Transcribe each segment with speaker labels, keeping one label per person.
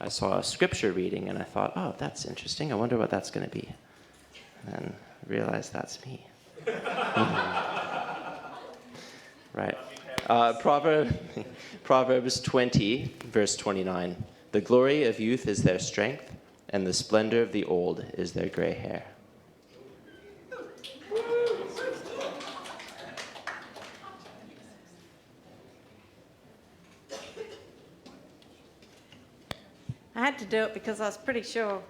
Speaker 1: I saw a scripture reading and I thought, oh, that's interesting. I wonder what that's going to be. And then realized that's me. Right. Proverbs 20, verse 29. The glory of youth is their strength, and the splendor of the old is their gray hair.
Speaker 2: I had to do it because I was pretty sure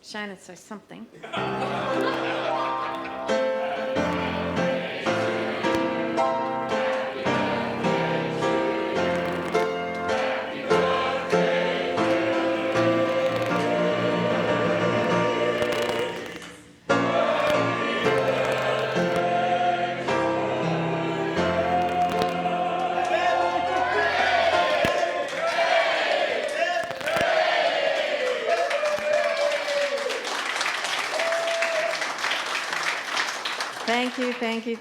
Speaker 2: Shane would say something.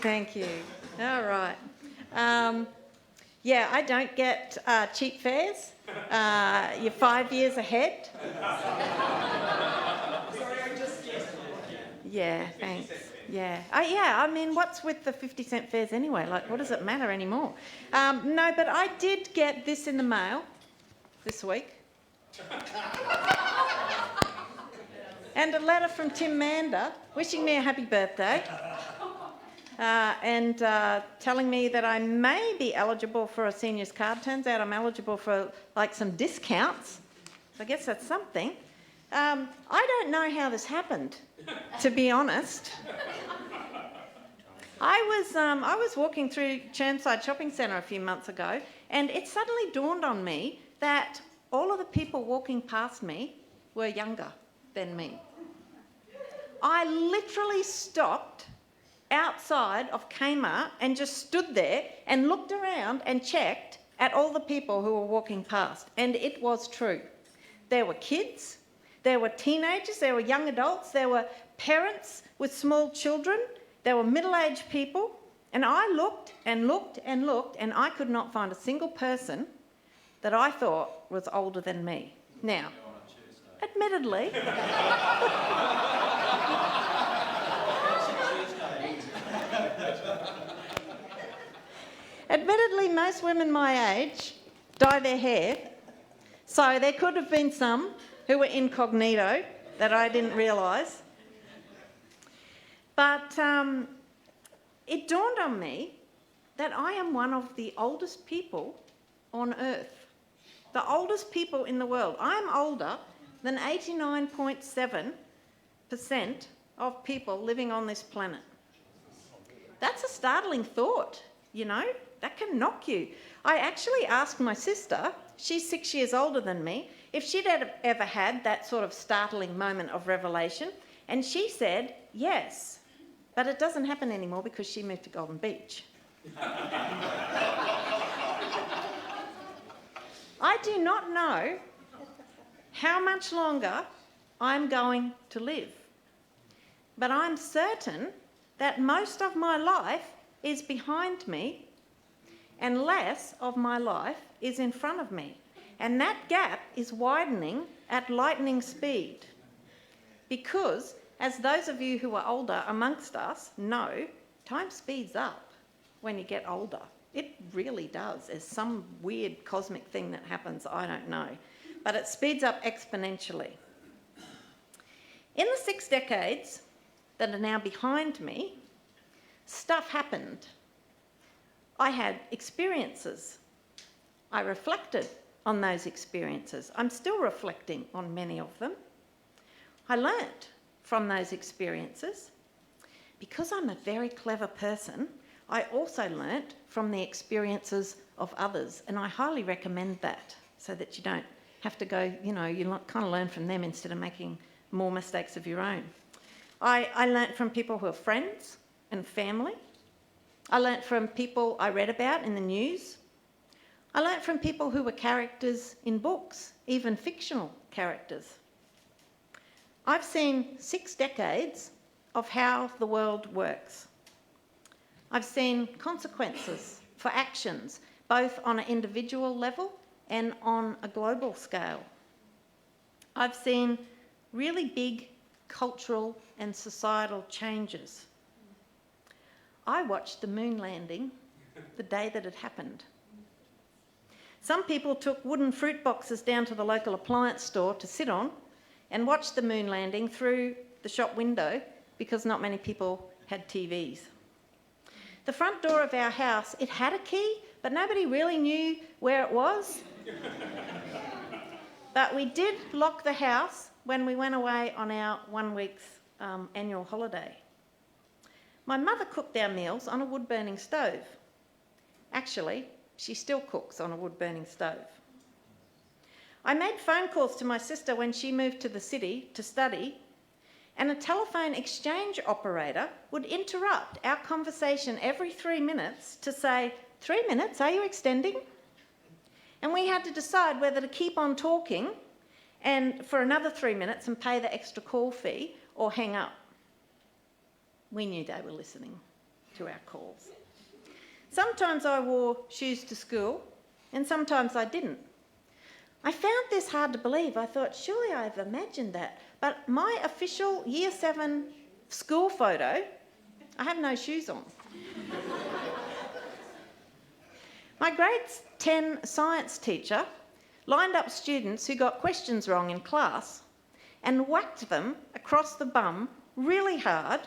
Speaker 2: Thank you. All right. Yeah, I don't get cheap fares. You're 5 years ahead.
Speaker 3: Sorry, I just guessed.
Speaker 2: Yeah, thanks. Yeah. I mean, what's with the 50-cent fares anyway? Like, what does it matter anymore? No, but I did get this in the mail this week. And a letter from Tim Mander wishing me a happy birthday. And telling me that I may be eligible for a seniors card. Turns out I'm eligible for like some discounts. So I guess that's something. I don't know how this happened, to be honest. I was walking through Chermside Shopping Centre a few months ago, and it suddenly dawned on me that all of the people walking past me were younger than me. I literally stopped outside of Kmart and just stood there and looked around and checked at all the people who were walking past, and it was true. There were kids, there were teenagers, there were young adults, there were parents with small children, there were middle-aged people, and I looked and looked and looked, and I could not find a single person that I thought was older than me. Now, admittedly, most women my age dye their hair, so there could have been some who were incognito that I didn't realise. But it dawned on me that I am one of the oldest people on Earth, the oldest people in the world. I'm older than 89.7% of people living on this planet. That's a startling thought, you know. That can knock you. I actually asked my sister, she's 6 years older than me, if she'd ever had that sort of startling moment of revelation, and she said yes, but it doesn't happen anymore because she moved to Golden Beach. I do not know how much longer I'm going to live, but I'm certain that most of my life is behind me and less of my life is in front of me. And that gap is widening at lightning speed. Because, as those of you who are older amongst us know, time speeds up when you get older. It really does. There's some weird cosmic thing that happens, I don't know. But it speeds up exponentially. In the 6 decades that are now behind me, stuff happened. I had experiences. I reflected on those experiences. I'm still reflecting on many of them. I learnt from those experiences. Because I'm a very clever person, I also learnt from the experiences of others, and I highly recommend that so that you don't have to go, you kind of learn from them instead of making more mistakes of your own. I learnt from people who are friends and family. I learnt from people I read about in the news. I learnt from people who were characters in books, even fictional characters. I've seen 6 decades of how the world works. I've seen consequences for actions, both on an individual level and on a global scale. I've seen really big cultural and societal changes. I watched the moon landing the day that it happened. Some people took wooden fruit boxes down to the local appliance store to sit on and watch the moon landing through the shop window because not many people had TVs. The front door of our house, it had a key, but nobody really knew where it was. But we did lock the house when we went away on our 1 week's annual holiday. My mother cooked our meals on a wood-burning stove. Actually, she still cooks on a wood-burning stove. I made phone calls to my sister when she moved to the city to study, and a telephone exchange operator would interrupt our conversation every 3 minutes to say, 3 minutes, are you extending? And we had to decide whether to keep on talking and for another 3 minutes and pay the extra call fee or hang up. We knew they were listening to our calls. Sometimes I wore shoes to school and sometimes I didn't. I found this hard to believe. I thought, surely I've imagined that. But my official Year 7 school photo, I have no shoes on. My grade 10 science teacher lined up students who got questions wrong in class and whacked them across the bum really hard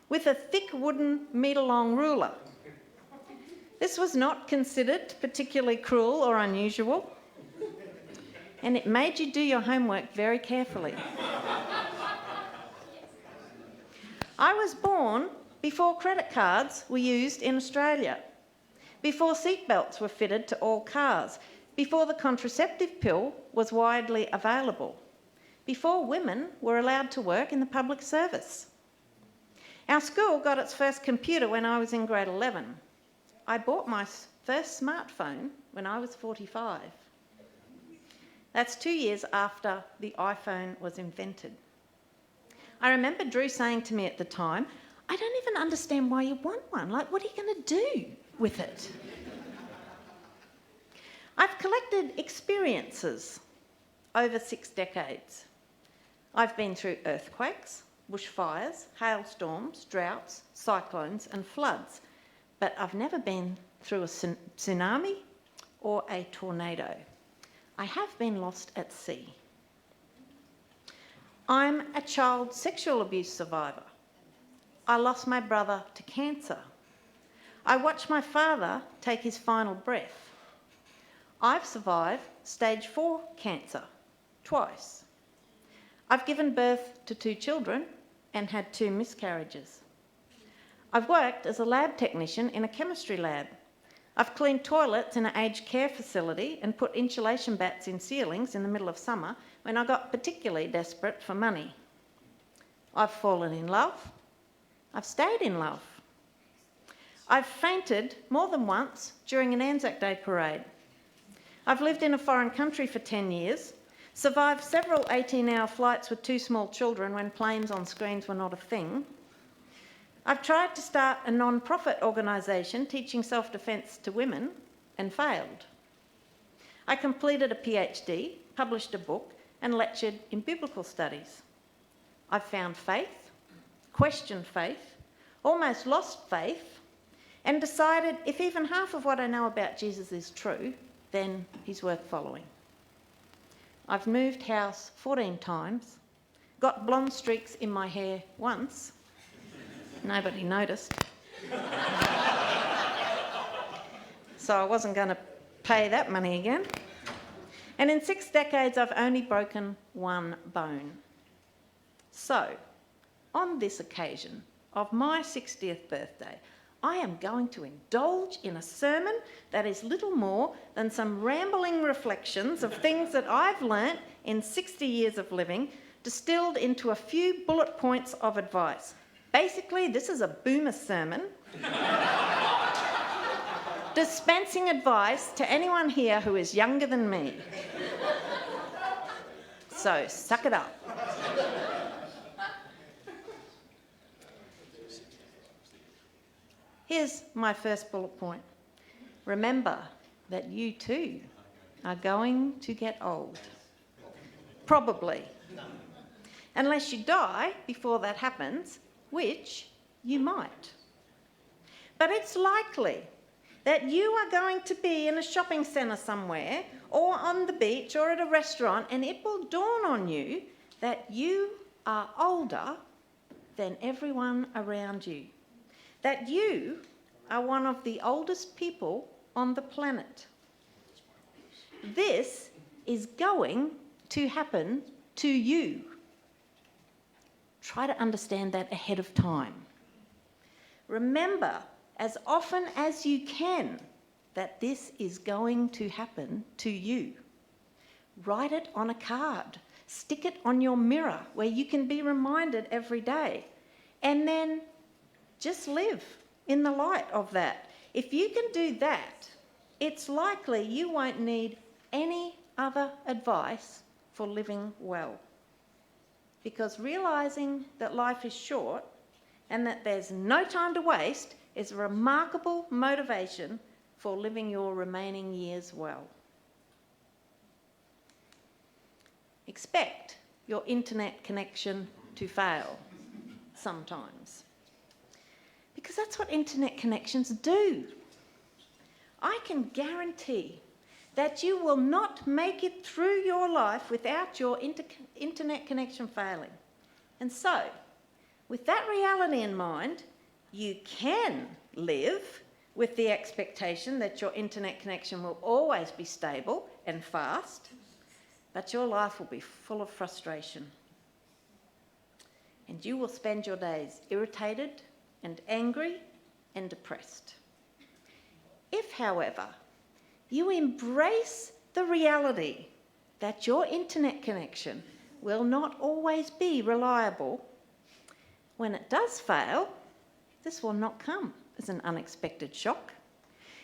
Speaker 2: with a thick wooden metre-long ruler. This was not considered particularly cruel or unusual, and it made you do your homework very carefully. I was born before credit cards were used in Australia, before seatbelts were fitted to all cars, before the contraceptive pill was widely available, before women were allowed to work in the public service. Our school got its first computer when I was in grade 11. I bought my first smartphone when I was 45. That's 2 years after the iPhone was invented. I remember Drew saying to me at the time, I don't even understand why you want one. Like, what are you going to do with it? I've collected experiences over 6 decades. I've been through earthquakes, bushfires, hailstorms, droughts, cyclones and floods, but I've never been through a tsunami or a tornado. I have been lost at sea. I'm a child sexual abuse survivor. I lost my brother to cancer. I watched my father take his final breath. I've survived stage 4 cancer twice. I've given birth to 2 children and had 2 miscarriages. I've worked as a lab technician in a chemistry lab. I've cleaned toilets in an aged care facility and put insulation bats in ceilings in the middle of summer when I got particularly desperate for money. I've fallen in love. I've stayed in love. I've fainted more than once during an Anzac Day parade. I've lived in a foreign country for 10 years, survived several 18-hour flights with 2 small children when planes on screens were not a thing. I've tried to start a non-profit organisation teaching self-defence to women and failed. I completed a PhD, published a book and lectured in biblical studies. I've found faith, questioned faith, almost lost faith, and decided if even half of what I know about Jesus is true, then he's worth following. I've moved house 14 times, got blonde streaks in my hair once. Nobody noticed. So I wasn't going to pay that money again. And in 6 decades, I've only broken 1 bone. So, on this occasion of my 60th birthday, I am going to indulge in a sermon that is little more than some rambling reflections of things that I've learnt in 60 years of living, distilled into a few bullet points of advice. Basically, this is a boomer sermon, dispensing advice to anyone here who is younger than me. So, suck it up. Here's my first bullet point. Remember that you too are going to get old. Probably. Unless you die before that happens, which you might. But it's likely that you are going to be in a shopping centre somewhere or on the beach or at a restaurant, and it will dawn on you that you are older than everyone around you. That you are one of the oldest people on the planet. This is going to happen to you. Try to understand that ahead of time. Remember, as often as you can, that this is going to happen to you. Write it on a card. Stick it on your mirror where you can be reminded every day. And then just live in the light of that. If you can do that, it's likely you won't need any other advice for living well. Because realising that life is short and that there's no time to waste is a remarkable motivation for living your remaining years well. Expect your internet connection to fail sometimes. Because that's what internet connections do. I can guarantee that you will not make it through your life without your internet connection failing. And so, with that reality in mind, you can live with the expectation that your internet connection will always be stable and fast, but your life will be full of frustration. And you will spend your days irritated and angry and depressed. If, however, you embrace the reality that your internet connection will not always be reliable, when it does fail, this will not come as an unexpected shock.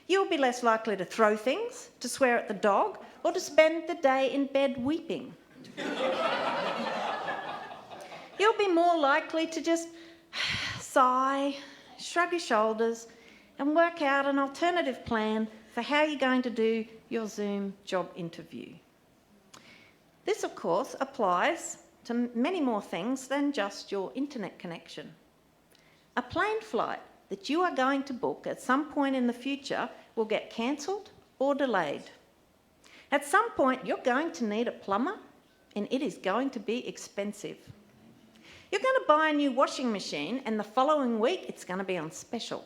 Speaker 2: You'll be less likely to throw things, to swear at the dog, or to spend the day in bed weeping. You'll be more likely to just sigh, shrug your shoulders, and work out an alternative plan for how you're going to do your Zoom job interview. This, of course, applies to many more things than just your internet connection. A plane flight that you are going to book at some point in the future will get cancelled or delayed. At some point, you're going to need a plumber, and it is going to be expensive. You're going to buy a new washing machine, and the following week, it's going to be on special.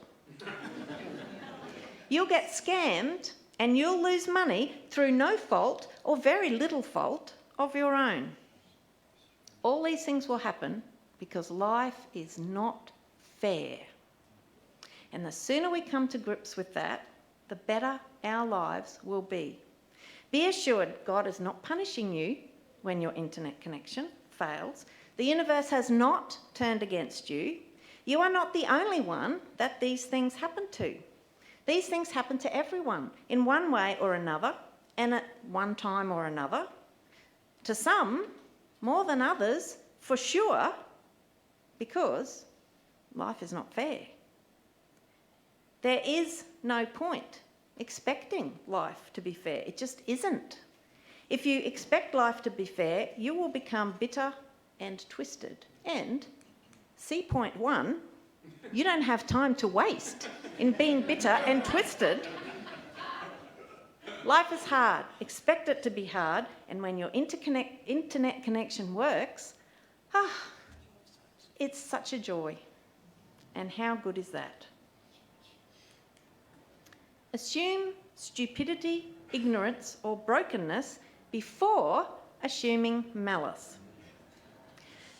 Speaker 2: You'll get scammed, and you'll lose money through no fault or very little fault of your own. All these things will happen because life is not fair. And the sooner we come to grips with that, the better our lives will be. Be assured God is not punishing you when your internet connection fails. The universe has not turned against you. You are not the only one that these things happen to. These things happen to everyone in one way or another, and at one time or another. To some, more than others, for sure, because life is not fair. There is no point expecting life to be fair. It just isn't. If you expect life to be fair, you will become bitter and twisted. And, see point one, you don't have time to waste in being bitter and twisted. Life is hard. Expect it to be hard. And when your internet connection works, it's such a joy. And how good is that? Assume stupidity, ignorance, or brokenness before assuming malice.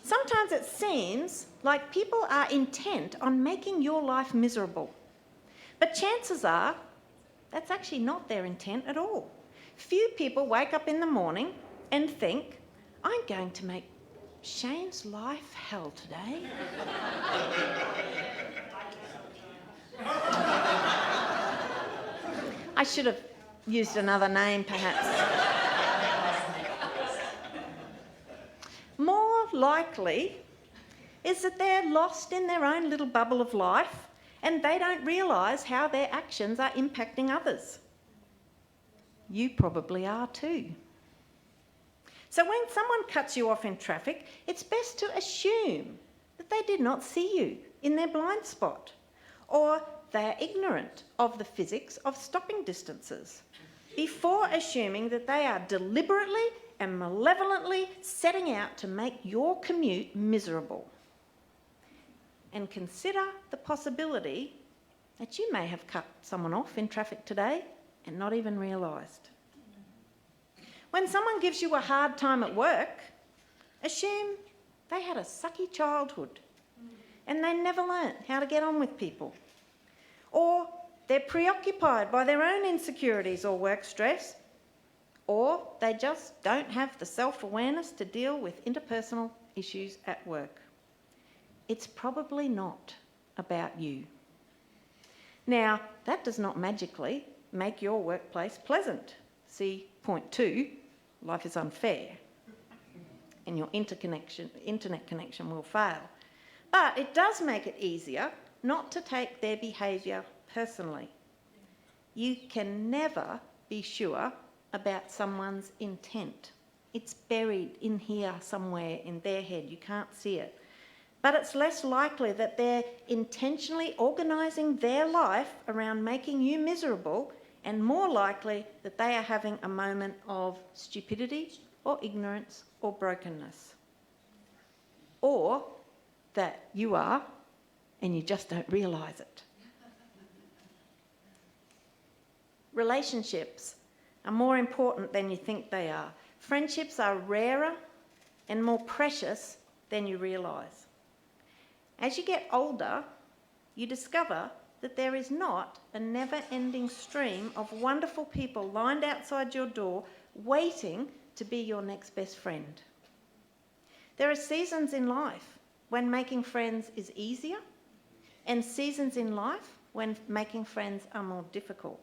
Speaker 2: Sometimes it seems like people are intent on making your life miserable. But chances are that's actually not their intent at all. Few people wake up in the morning and think, I'm going to make Shane's life hell today. I should have used another name, perhaps. More likely is that they're lost in their own little bubble of life and they don't realise how their actions are impacting others. You probably are too. So when someone cuts you off in traffic, it's best to assume that they did not see you in their blind spot, or they are ignorant of the physics of stopping distances, before assuming that they are deliberately and malevolently setting out to make your commute miserable. And consider the possibility that you may have cut someone off in traffic today and not even realised. When someone gives you a hard time at work, assume they had a sucky childhood and they never learnt how to get on with people. Or they're preoccupied by their own insecurities or work stress, or they just don't have the self-awareness to deal with interpersonal issues at work. It's probably not about you. Now, that does not magically make your workplace pleasant. See point 2, life is unfair, and your internet connection will fail. But it does make it easier not to take their behaviour personally. You can never be sure about someone's intent. It's buried in here somewhere in their head. You can't see it. But it's less likely that they're intentionally organising their life around making you miserable, and more likely that they are having a moment of stupidity or ignorance or brokenness. Or that you are, and you just don't realise it. Relationships are more important than you think they are. Friendships are rarer and more precious than you realise. As you get older, you discover that there is not a never-ending stream of wonderful people lined outside your door waiting to be your next best friend. There are seasons in life when making friends is easier, and seasons in life when making friends are more difficult.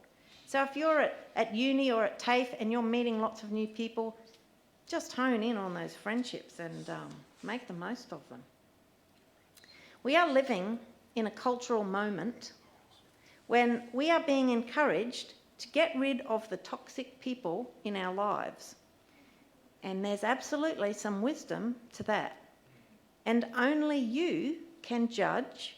Speaker 2: So if you're at uni or at TAFE and you're meeting lots of new people, just hone in on those friendships and make the most of them. We are living in a cultural moment when we are being encouraged to get rid of the toxic people in our lives. And there's absolutely some wisdom to that. And only you can judge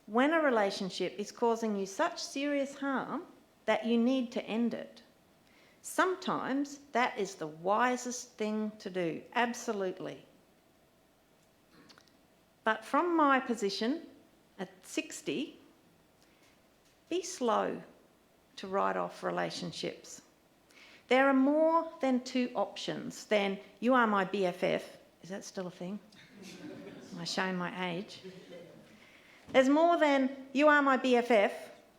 Speaker 2: when a relationship is causing you such serious harm that you need to end it. Sometimes that is the wisest thing to do, absolutely. But from my position at 60, be slow to write off relationships. There are more than 2 options than you are my BFF. Is that still a thing? Am I showing my age? There's more than you are my BFF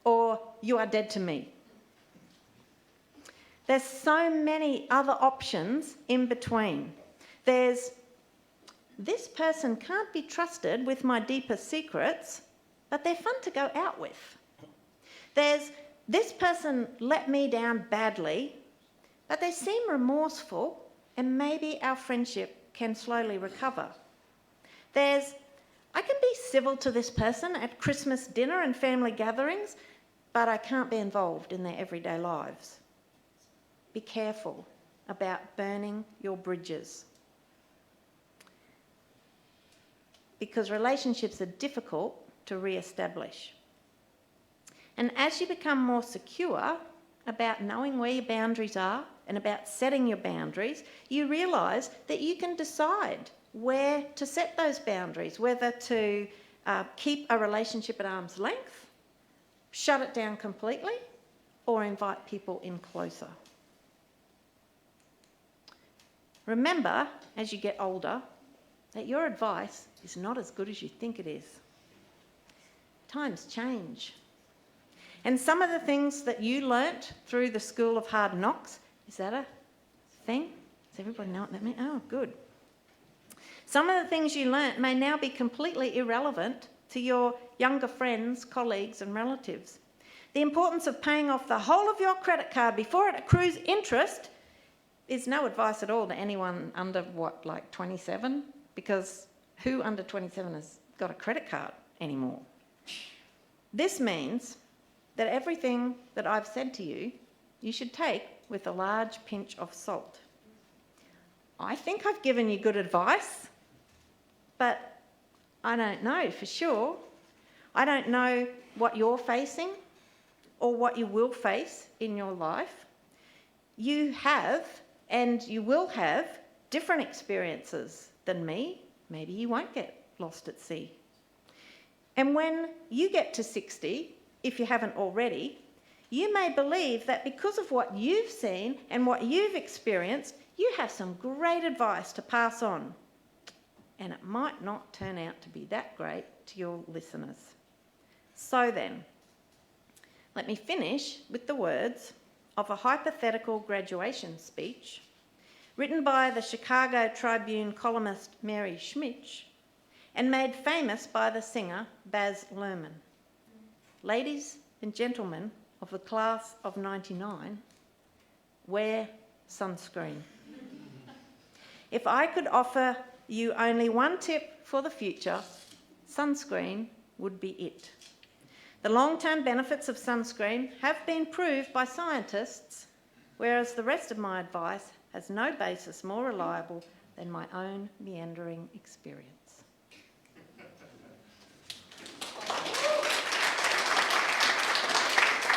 Speaker 2: or you are dead to me. There's so many other options in between. There's this person can't be trusted with my deepest secrets, but they're fun to go out with. There's this person let me down badly, but they seem remorseful and maybe our friendship can slowly recover. There's I can be civil to this person at Christmas dinner and family gatherings, but I can't be involved in their everyday lives. Be careful about burning your bridges, because relationships are difficult to re-establish. And as you become more secure about knowing where your boundaries are and about setting your boundaries, you realise that you can decide where to set those boundaries, whether to keep a relationship at arm's length, shut it down completely, or invite people in closer. Remember, as you get older, that your advice is not as good as you think it is. Times change. And some of the things that you learnt through the School of Hard Knocks, is that a thing? Does everybody know what that means? Oh, good. Some of the things you learnt may now be completely irrelevant to your younger friends, colleagues and relatives. The importance of paying off the whole of your credit card before it accrues interest is no advice at all to anyone under, 27? Because who under 27 has got a credit card anymore? This means that everything that I've said to you, you should take with a large pinch of salt. I think I've given you good advice, but I don't know for sure. I don't know what you're facing or what you will face in your life. You have and you will have different experiences than me. Maybe you won't get lost at sea. And when you get to 60, if you haven't already, you may believe that because of what you've seen and what you've experienced, you have some great advice to pass on. And it might not turn out to be that great to your listeners. So then, let me finish with the words of a hypothetical graduation speech written by the Chicago Tribune columnist Mary Schmitz and made famous by the singer Baz Luhrmann. Ladies and gentlemen of the class of 99, wear sunscreen. If I could offer you only one tip for the future, sunscreen would be it. The long-term benefits of sunscreen have been proved by scientists, whereas the rest of my advice has no basis more reliable than my own meandering experience.